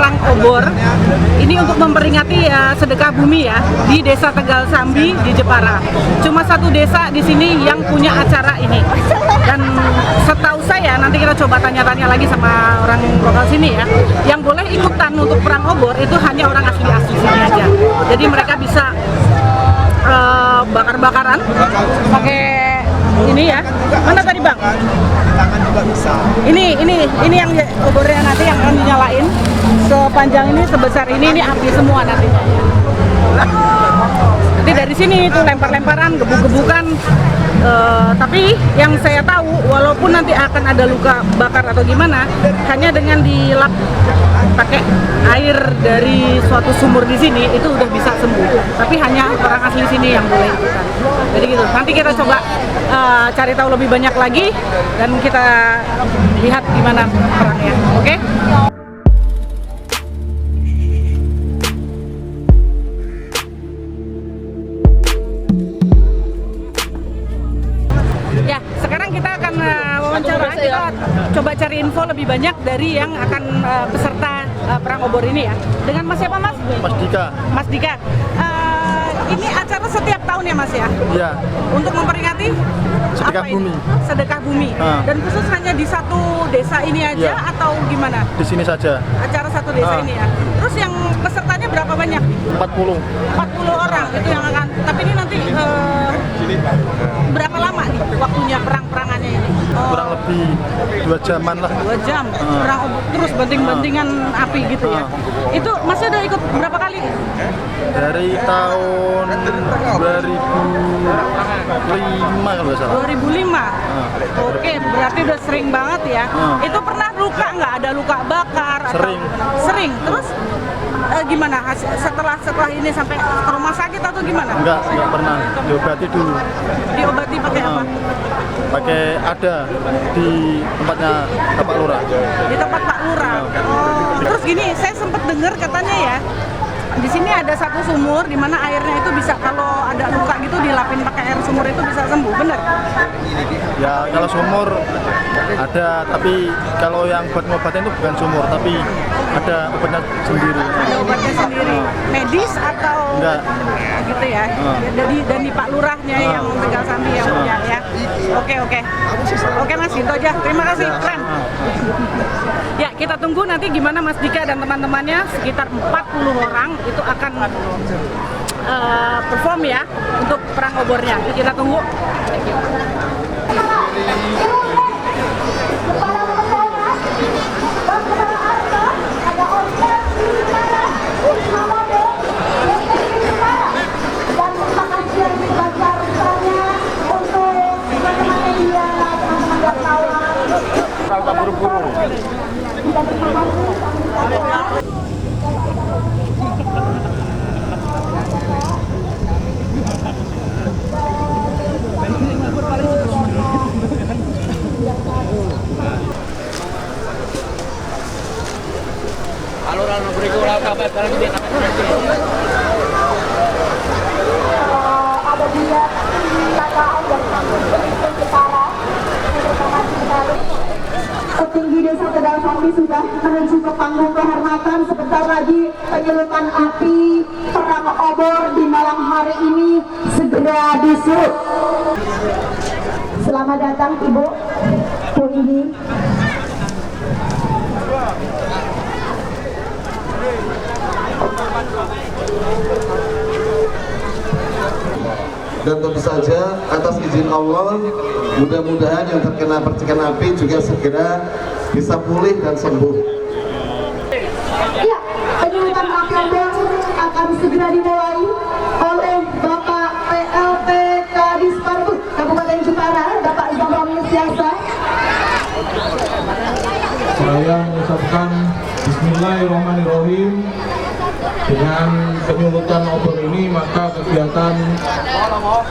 perang obor. Ini untuk memperingati sedekah bumi ya di Desa Tegal Sambi di Jepara. Cuma satu desa di sini yang punya acara ini. Dan setahu saya, nanti kita coba tanya-tanya lagi sama orang lokal sini ya, yang boleh ikutan untuk perang obor itu hanya orang asli sini aja. Jadi mereka bisa bakar-bakaran pakai ini ya. Mana tadi Bang? Tangan juga bisa. Ini yang obornya nanti yang akan dinyalain. Sepanjang ini, sebesar ini api semua nantinya. Nanti dari sini itu lempar-lemparan, gebuk-gebukan. Tapi yang saya tahu, walaupun nanti akan ada luka bakar atau gimana, hanya dengan dilap pakai air dari suatu sumur di sini itu udah bisa sembuh. Tapi hanya orang asli sini yang boleh ikutan. Jadi gitu. Nanti kita coba cari tahu lebih banyak lagi dan kita lihat gimana perangnya. Oke? Ya, sekarang kita akan wawancara, kita coba cari info lebih banyak dari yang akan peserta perang obor ini ya. Dengan Mas siapa Mas? Mas Dika. Mas Dika. Ini acara setiap tahun ya Mas ya? Iya. Untuk memperingati Sedekah apa bumi. Ini? Sedekah bumi. Dan khusus hanya di satu desa ini aja Iya. atau gimana? Di sini saja. Acara satu desa ini ya. Terus yang pesertanya berapa banyak? 40. 40 orang itu yang akan. Tapi ini nanti berapa lama nih waktunya perang-perangannya ini? Kurang lebih 2 jaman lah. 2 jam. Perang terus banting-bantingan api gitu ya. Itu masih udah ikut berapa kali? Dari tahun 2005 kalau nggak salah. 2005. Oke, berarti udah sering banget ya. Itu pernah luka nggak? Ada luka bakar? Sering. Sering. Terus gimana setelah ini sampai ke rumah sakit atau gimana? Enggak pernah. Diobati dulu. Diobati pakai apa? Pakai ada di tempatnya Bapak Lurah. Di tempat Pak Lurah. Oh, terus gini, saya sempat dengar katanya ya, di sini ada satu sumur di mana airnya itu bisa kalau ada luka gitu dilapin pakai air sumur itu bisa sembuh, bener? Ya kalau sumur ada, tapi kalau yang buat ngobatin itu bukan sumur, tapi ada obatnya sendiri. Ada obatnya sendiri, medis atau enggak? Gitu ya. Dari Pak Lurahnya yang Tegal Sambi yang punya ya. Oke. Oke Mas, gitu aja. Terima kasih, keren. Ya, kita tunggu nanti gimana Mas Dika dan teman-temannya, sekitar 40 orang itu akan perform ya untuk perang obornya. Kita tunggu. Thank you. Buru-buru. Aluran berikut kabar barang di ada dia KKN yang Jepara petinggi Desa Tegal Sambi sudah menuju ke panggung kehormatan. Sebentar lagi penyulutan api perang obor di malam hari ini segera disuruh. Selamat datang Ibu Bu Indi. Dan tentu saja atas izin Allah, mudah-mudahan yang terkena percikan api juga segera bisa pulih dan sembuh. Ya, penyulutan api obor akan segera dimulai oleh Bapak PLT Kadisparhub Kabupaten Jepara, Bapak Zamram Siasa. Saya mengucapkan Bismillahirrahmanirrahim. Dengan penyulutan obor ini, maka kegiatan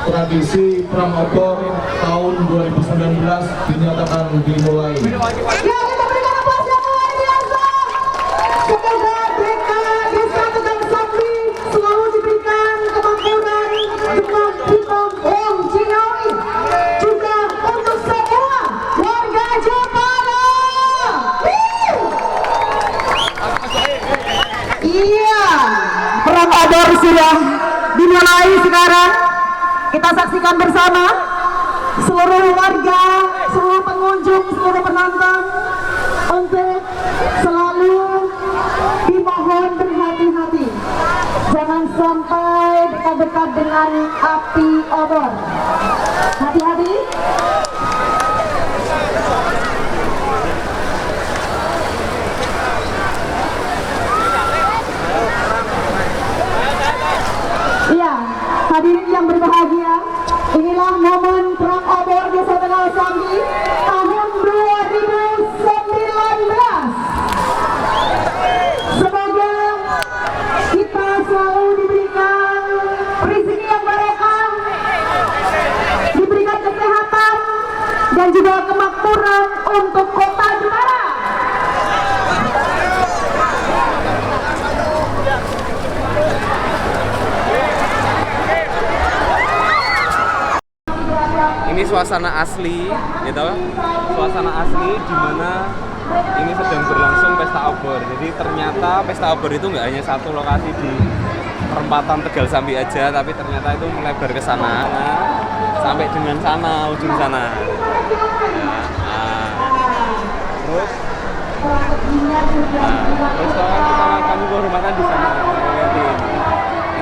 tradisi perang obor tahun 2019 dinyatakan dimulai. Ya, kita berikan aplaus yang luar biasa. Semoga mereka Desa Tegal Sambi selalu diberikan kemakmuran dengan Bintang Wong Cinawi, juga untuk semua warga Jepara. sudah dimulai sekarang. Kita saksikan bersama seluruh warga, seluruh pengunjung, seluruh penonton untuk selalu dimohon berhati-hati. Jangan sampai dekat-dekat dengan api obor. Hati-hati. Iya, hadirin yang berbahagia, inilah momen perang obor Desa Tegal Sambi tahun 2019. Semoga kita selalu diberikan rezeki yang barokah, diberikan kesehatan dan juga kemakmuran untuk kota Jepara. Ini suasana asli, gitu. Suasana asli di mana ini sedang berlangsung pesta obor. Jadi ternyata pesta obor itu nggak hanya satu lokasi di perempatan Tegal Sambi aja, tapi ternyata itu melebar ke sana, sampai dengan sana, ujung sana. Terus kami kehormatan di sana.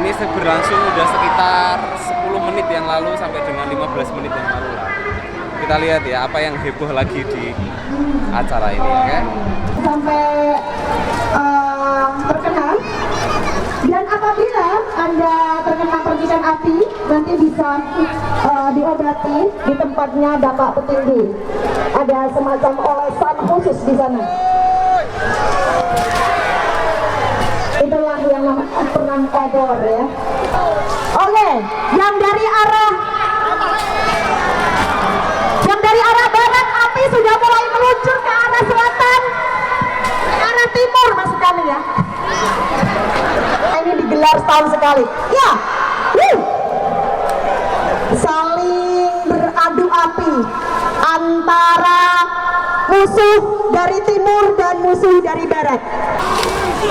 Ini berlangsung udah sekitar 10 menit yang lalu sampai dengan 15 menit yang lalu lah. Kita lihat ya apa yang heboh lagi di acara ini, oke? Sampai terkenal. Dan apabila Anda terkena percikan api, nanti bisa diobati di tempatnya Bapak Petinggi. Ada semacam olesan khusus di sana. Itulah yang namanya perang obor ya. Oke, yang dari arah barat api sudah mulai meluncur ke arah selatan, ke arah timur maksud kami ya. Ini digelar setahun sekali. Ya, saling beradu api antara musuh dari timur dan musuh dari barat.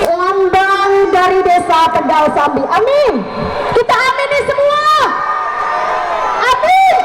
Lambang dari Desa Tegal Sambi. Amin. Kita amini semua. Amin.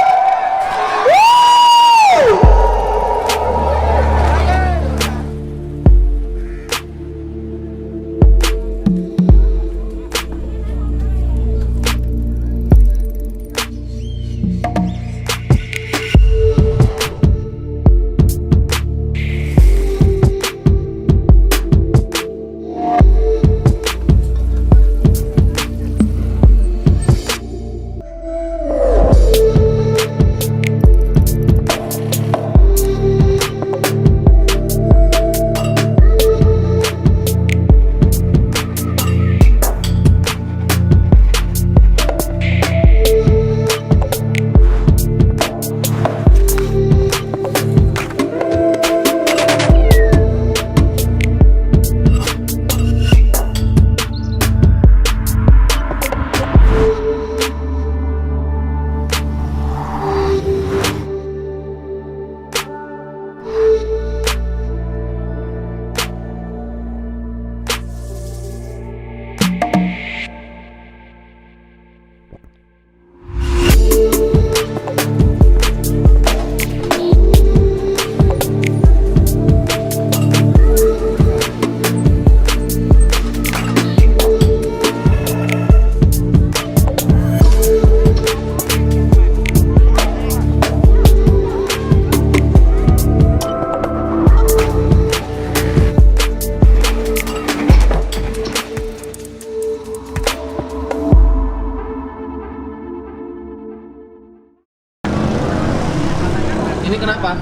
Ini kenapa?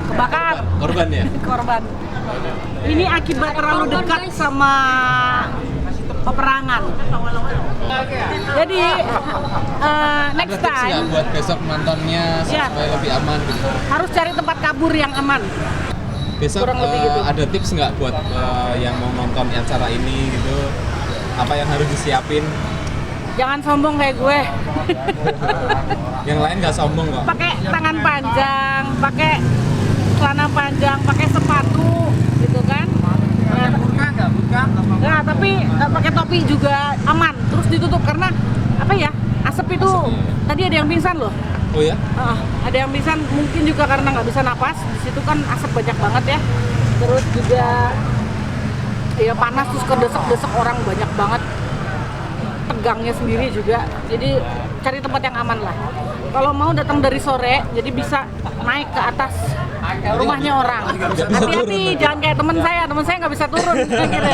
Kebakar. Korban ya? Korban. Ini akibat terlalu dekat sama peperangan. Jadi next Ada tips nggak time buat besok nontonnya Ya. supaya lebih aman gitu? harus cari tempat kabur yang aman. Besok Kurang lebih gitu. ada tips nggak buat yang mau nonton acara ini gitu? Apa yang harus disiapin? Jangan sombong kayak gue. Yang lain nggak sombong kok. Pakai tangan panjang, pakai celana panjang, pakai sepatu, gitu kan? Nah, tapi pakai topi juga aman. Terus ditutup karena apa ya? Asap itu tadi ada yang pingsan loh. Oh ya? Ada yang pingsan mungkin juga karena nggak bisa napas. Di situ kan asap banyak banget ya. Terus juga ya panas, terus kedesek-desek orang banyak banget. Tegangnya sendiri juga. Jadi cari tempat yang aman lah. Kalau mau datang dari sore, jadi bisa naik ke atas rumahnya orang. Hati-hati, jangan kayak teman saya nggak bisa turun. Gitu.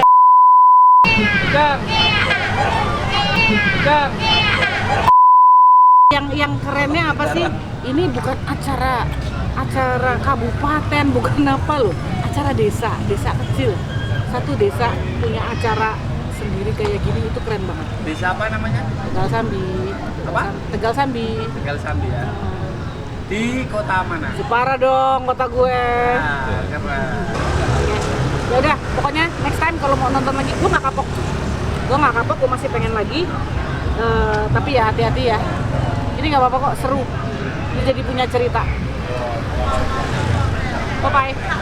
Yang kerennya apa sih? Ini bukan acara kabupaten, bukan apa loh, acara desa kecil. Satu desa punya acara sendiri kayak gini, itu keren banget. Desa apa namanya? Tegal Sambi. Apa? Tegal Sambi. Tegal Sambi ya. Di kota mana? Jepara dong, kota gue. Nah, keren. Ya udah, pokoknya next time kalau mau nonton lagi, gue nggak kapok, gue masih pengen lagi. Tapi ya hati-hati ya. Ini nggak apa-apa kok, seru. Ini jadi punya cerita. Bye bye.